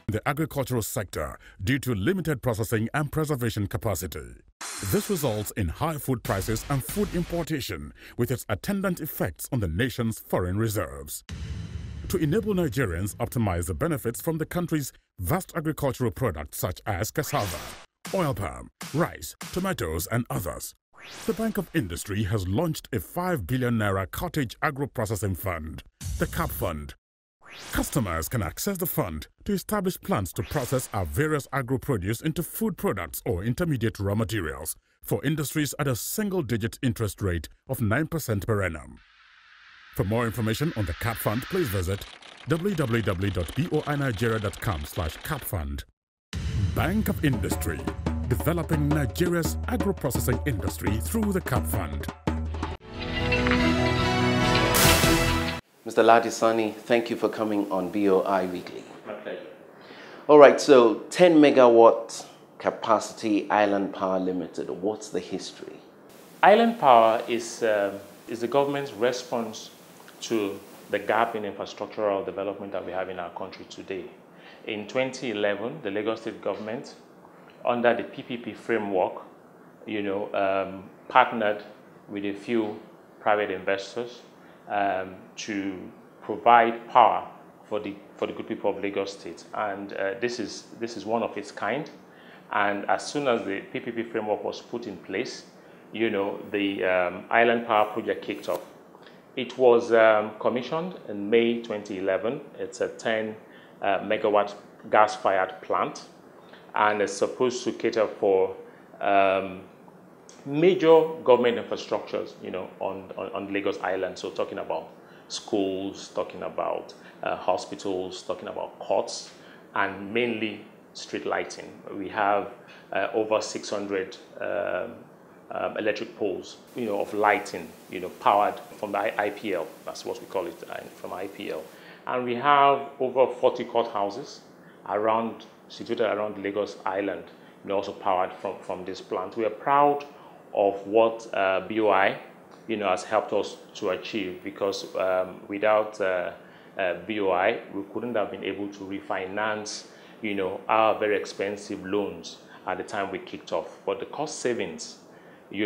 the agricultural sector due to limited processing and preservation capacity. This results in high food prices and food importation, with its attendant effects on the nation's foreign reserves. To enable Nigerians optimize the benefits from the country's vast agricultural products such as cassava, oil palm, rice, tomatoes, and others, the Bank of Industry has launched a 5 billion naira cottage agro-processing fund, the CAP Fund. Customers can access the fund to establish plans to process our various agro-produce into food products or intermediate raw materials for industries at a single-digit interest rate of 9% per annum. For more information on the CAP Fund, please visit www.boinigeria.com/capfund. Bank of Industry, developing Nigeria's agro-processing industry through the CAP Fund. Mr. Ladisani, thank you for coming on BoI Weekly. My pleasure. All right, so 10 megawatt capacity Island Power Limited, what's the history? Island Power is the government's response to the gap in infrastructural development that we have in our country today. In 2011, the Lagos State government, under the PPP framework, partnered with a few private investors to provide power for the good people of Lagos State, and this is one of its kind. And as soon as the PPP framework was put in place, the Island Power project kicked off. It was commissioned in May 2011. It's a 10 megawatt gas-fired plant, and it's supposed to cater for major government infrastructures, on Lagos Island. So talking about schools, talking about hospitals, talking about courts, and mainly street lighting. We have over 600 electric poles, of lighting, powered from the IPL. That's what we call it, from IPL. And we have over 40 courthouses situated around Lagos Island, also powered from this plant. We are proud of what BoI, has helped us to achieve, because without BoI, we couldn't have been able to refinance, our very expensive loans at the time we kicked off. But the cost savings, by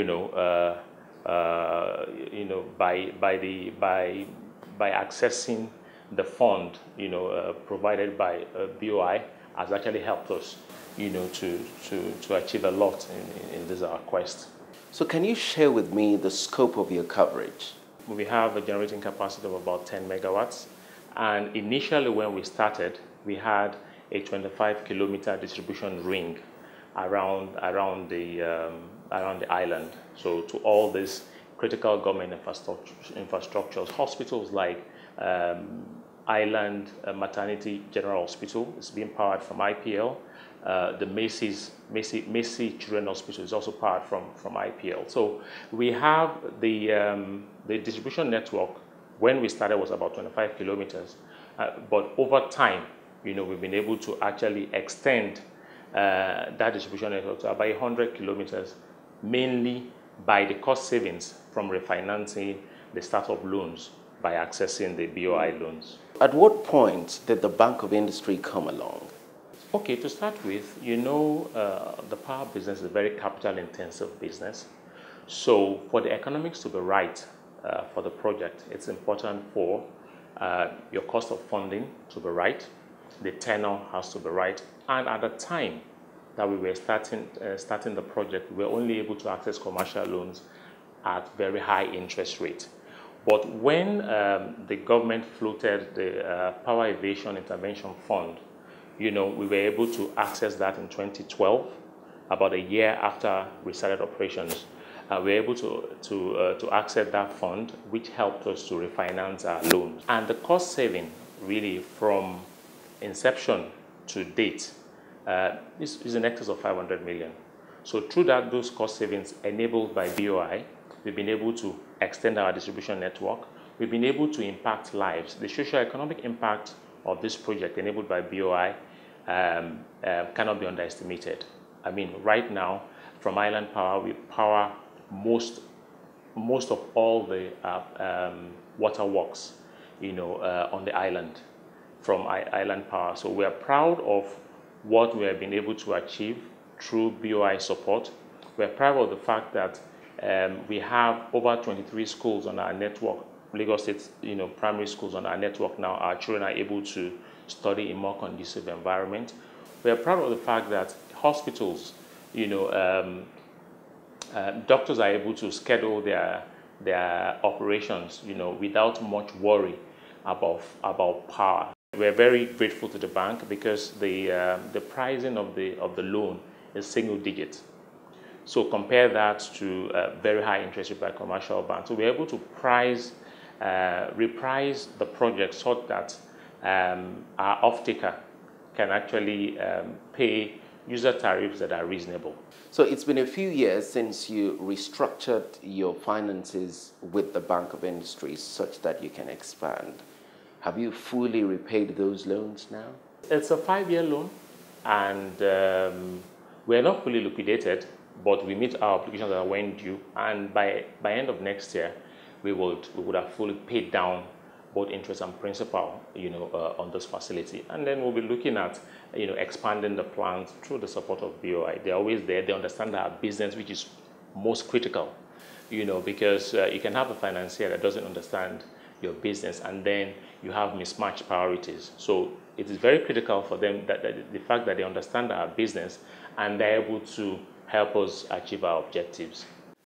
accessing the fund, provided by BoI, has actually helped us, to achieve a lot in this our quest. So can you share with me the scope of your coverage? We have a generating capacity of about 10 megawatts. And initially when we started, we had a 25-kilometer distribution ring around the island. So to all these critical government infrastructures, hospitals like Island Maternity General Hospital is being powered from IPL. The Macy Children's Hospital is also powered from IPL. So we have the distribution network. When we started was about 25 kilometers, but over time, we've been able to actually extend that distribution network to about 100 kilometers, mainly by the cost savings from refinancing the startup loans by accessing the BoI loans. At what point did the Bank of Industry come along? Okay, to start with, the power business is a very capital-intensive business. So for the economics to be right for the project, it's important for your cost of funding to be right, the tenor has to be right, and at the time that we were starting the project, we were only able to access commercial loans at very high interest rate. But when the government floated the Power Evasion Intervention Fund, we were able to access that in 2012, about a year after we started operations. We were able to access that fund, which helped us to refinance our loans. And the cost saving, really, from inception to date, is in excess of 500 million. So through those cost savings enabled by BoI, we've been able to extend our distribution network. We've been able to impact lives. The socio-economic impact of this project enabled by BoI cannot be underestimated. I mean, right now, from Island Power, we power most of all the waterworks, on the island. from Island Power. So we are proud of what we have been able to achieve through BoI support. We are proud of the fact that we have over 23 schools on our network, Lagos State, primary schools on our network now. Our children are able to study in more conducive environment. We are proud of the fact that hospitals, doctors are able to schedule their operations, without much worry about power. We're very grateful to the bank because the pricing of the loan is single digit. So compare that to very high interest rate by commercial banks. So we're able to reprice the project so that our off-taker can actually pay user tariffs that are reasonable. So it's been a few years since you restructured your finances with the Bank of Industry such that you can expand. Have you fully repaid those loans now? It's a 5-year loan, and we're not fully liquidated, but we meet our obligations that are when due, and by end of next year, we would have fully paid down both interest and principal, on this facility. And then we'll be looking at, expanding the plans through the support of BoI. They're always there. They understand our business, which is most critical, because you can have a financier that doesn't understand your business, and then you have mismatched priorities. So it is very critical for them that the fact that they understand our business and they're able to help us achieve our objectives.